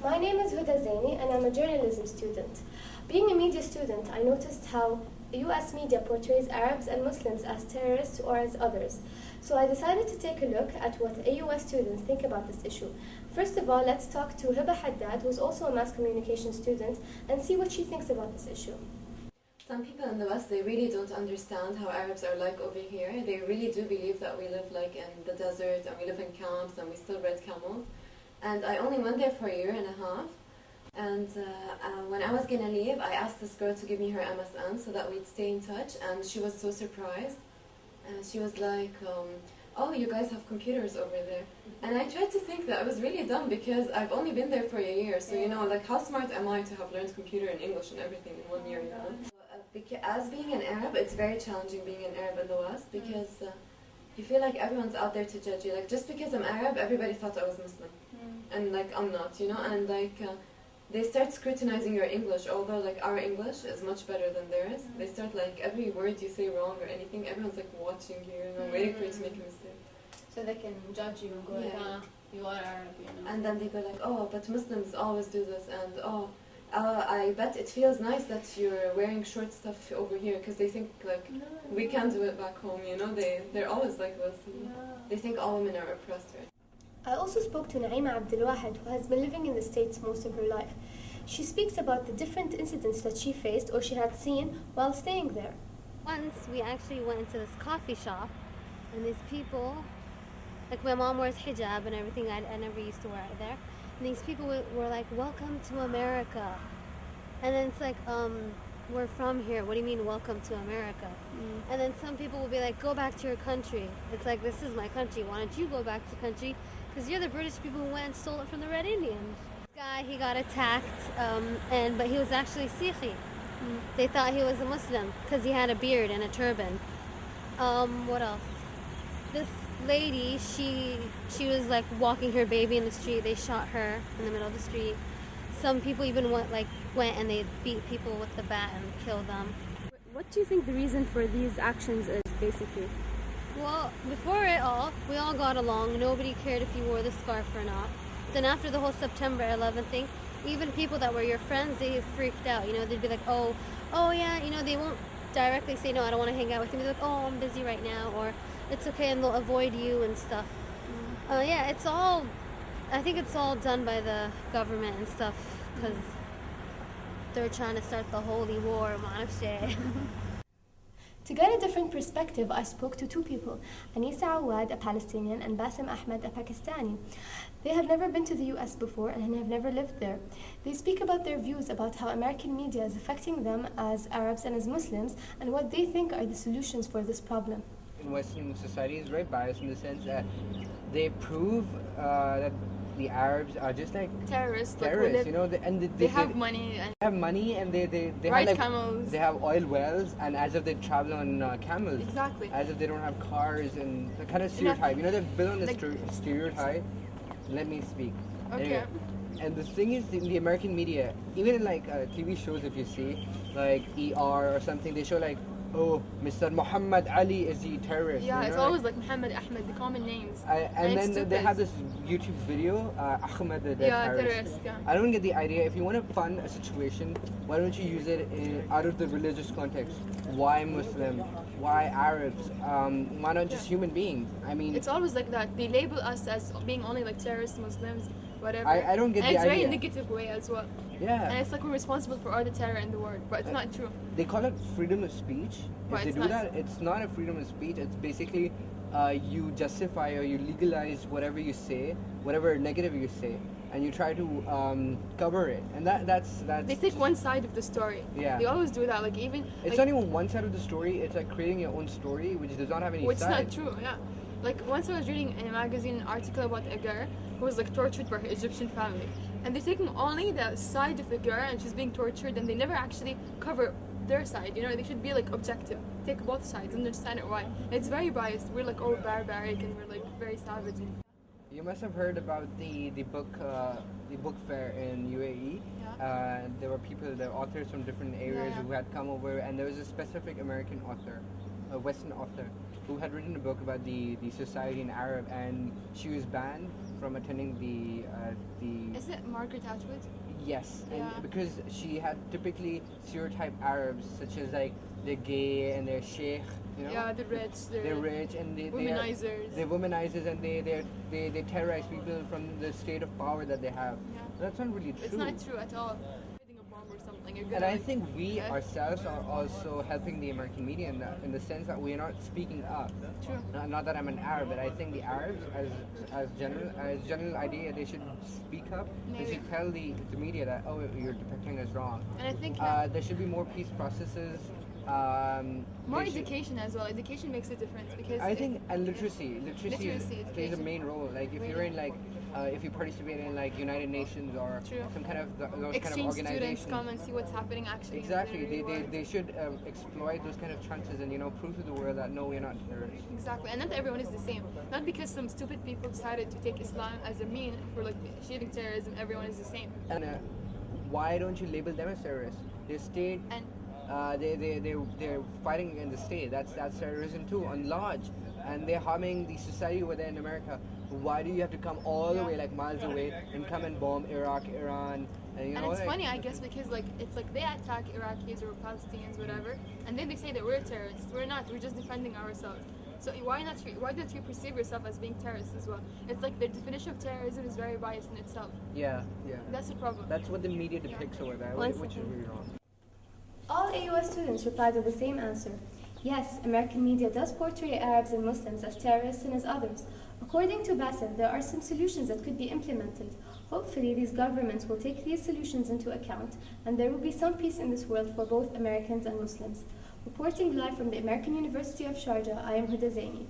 My name is Huda Zene and I'm a journalism student. Being a media student, I noticed how US media portrays Arabs and Muslims as terrorists or as others. So I decided to take a look at what AUS students think about this issue. First of all, let's talk to Huda Haddad, who's also a mass communication student, and see what she thinks about this issue. Some people in the West, they really don't understand how Arabs are like over here. They really do believe that we live like in the desert and we live in camps and we still ride camels. And I only went there for a year and a half. And when I was gonna leave, I asked this girl to give me her MSN so that we'd stay in touch. And she was so surprised. And she was like, oh, you guys have computers over there. And I tried to think that I was really dumb because I've only been there for a year. So, you know, like how smart am I to have learned computer and English and everything in 1 year, you know? As being an Arab, it's very challenging being an Arab in the West because you feel like everyone's out there to judge you. Like just because I'm Arab, everybody thought I was Muslim. And like I'm not, you know? And like they start scrutinizing your English, although like our English is much better than theirs. They start like every word you say wrong or anything, everyone's like watching you, you know, waiting for you to make a mistake. So they can judge you and go like, you are Arab, you know. And then they go like, oh, but Muslims always do this, and oh, I bet it feels nice that you're wearing short stuff over here because they think like we can't do it back home, you know. They're always like this. They think all women are oppressed, right? I also spoke to Naima Abdelwahid, who has been living in the States most of her life. She speaks about the different incidents that she faced or she had seen while staying there. Once we actually went into this coffee shop and these people, like my mom wears hijab and everything, I never used to wear it there. And these people were like, welcome to America. And then it's like, we're from here. What do you mean, welcome to America? And then some people will be like, go back to your country. It's like, this is my country. Why don't you go back to country? Because you're the British people who went and stole it from the Red Indians. This guy, he got attacked, but he was actually Sikhi. They thought he was a Muslim because he had a beard and a turban. What else? This lady, she was like walking her baby in the street. They shot her in the middle of the street. Some people even went and they beat people with the bat and killed them. What do you think the reason for these actions is, basically? Well, before it all, we all got along. Nobody cared if you wore the scarf or not. Then after the whole September 11th thing, even people that were your friends, they freaked out. You know, they'd be like, oh yeah, you know, they won't directly say, no, I don't want to hang out with you. They're like, oh, I'm busy right now, or it's okay, and they'll avoid you and stuff. Yeah, I think it's all done by the government and stuff, because they're trying to start the holy war, To get a different perspective, I spoke to two people, Anisa Awad, a Palestinian, and Basim Ahmed, a Pakistani. They have never been to the US before and have never lived there. They speak about their views about how American media is affecting them as Arabs and as Muslims, and what they think are the solutions for this problem. Western society is very biased in the sense that they prove that the Arabs are just like terrorists, you know, they have money and they ride have camels. They have oil wells, and as if they travel on camels. Exactly. As if they don't have cars, and the kind of stereotype. You know, they're built on this stereotype. Let me speak. Okay. Anyway, and the thing is, in the American media, even in like TV shows, if you see, like ER or something, they show like, oh, Mr. Muhammad Ali is the terrorist. Yeah, you know, it's always like Muhammad, Ahmed, the common names. And then they have this YouTube video, Ahmed the terrorist. Yeah. I don't get the idea. If you want to fund a situation, why don't you use it out of the religious context? Why Muslim? Why Arabs? Why not just human beings? I mean, it's always like that. They label us as being only like terrorists, Muslims, whatever. I don't get the idea. And it's very negative way as well. Yeah. And it's like we're responsible for all the terror in the world, but it's not true. They call it freedom of speech. But if they do that, it's not a freedom of speech. It's basically you justify or you legalize whatever you say, whatever negative you say, and you try to cover it. And that's. They take one side of the story. Yeah. They always do that. Like even. It's not even one side of the story. It's like creating your own story, which does not have any which sides. Which is not true. Yeah. Like once I was reading in a magazine an article about a girl who was like tortured by her Egyptian family, and they're taking only the side of the girl and she's being tortured, and they never actually cover their side. You know, they should be like objective, take both sides, understand it why. And it's very biased. We're like all barbaric and we're like very savage. You must have heard about the book fair in UAE. Yeah. There were people, the authors from different areas who had come over, and there was a specific American author a Western author who had written a book about the society in Arab, and she was banned from attending the. Is it Margaret Atwood? Yes, and Yeah. because she had typically stereotyped Arabs, such as like they're gay and they're sheikh, you know. Yeah, the rich. They're rich and they're womanizers. They're womanizers and they terrorize people from the state of power that they have. Yeah. That's not really true. It's not true at all. Hiding a bomb or something. You're And gonna, I like, think we yeah. ourselves are also helping the American media in the sense that we are not speaking up. True. Not that I'm an Arab, but I think the Arabs, as general idea, they should speak up. They Maybe. should tell the media that, oh, you're depicting us wrong. And I think There should be more peace processes. more they should- education as well. Education makes a difference because I think, and literacy plays a education. main role. Like if you're in like if you participate in like United Nations or True. some kind of those kind of exchange organizations. students come and see what's happening actually. in Exactly, the real world. they should exploit those kind of chances and prove to the world that no, we're not terrorists. Exactly, and not everyone is the same. Not because some stupid people decided to take Islam as a mean for like achieving terrorism, everyone is the same. And why don't you label them as terrorists? They state And they're fighting against the state. That's terrorism too, on large, and they're harming the society over there in America. Why do you have to come all the way, like miles away, and come and bomb Iraq, Iran, and and it's funny, I guess, because like it's like they attack Iraqis or Palestinians, whatever, and then they say that we're terrorists. We're not. We're just defending ourselves. So why not? Why don't you perceive yourself as being terrorists as well? It's like the definition of terrorism is very biased in itself. Yeah. That's the problem. That's what the media depicts over there, One which is second. really wrong. All AUS students replied with the same answer. Yes, American media does portray Arabs and Muslims as terrorists and as others. According to Bassett, there are some solutions that could be implemented. Hopefully, these governments will take these solutions into account, and there will be some peace in this world for both Americans and Muslims. Reporting live from the American University of Sharjah, I am Huda Zene.